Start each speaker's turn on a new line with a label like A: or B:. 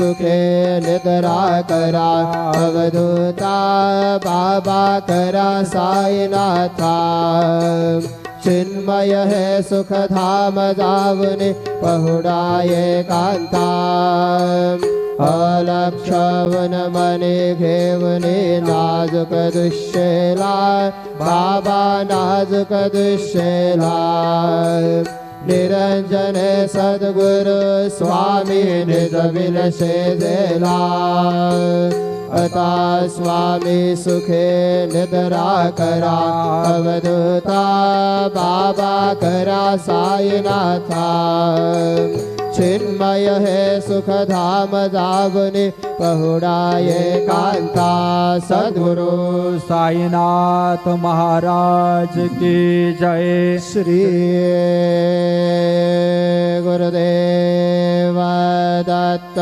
A: सुखे निद्रा करा अवधूता बाबा करा साईनाथा चिन्मय है सुख धाम जावने पहुडाये कांता अलक्षवन मने घेवने नाजुक दुश्शेला बाबा नाजुक दुश्शेला निरंजन सद्गुरु स्वामी निज विलसे देला अता स्वामी सुखे निद्रा करा अवधूता बाबा करा साईनाथा चिन्मय है सुख धाम जावने पहुडाये कांता सद्गुरु
B: साईनाथ महाराज की जय।
A: श्री गुरुदेव दत्त।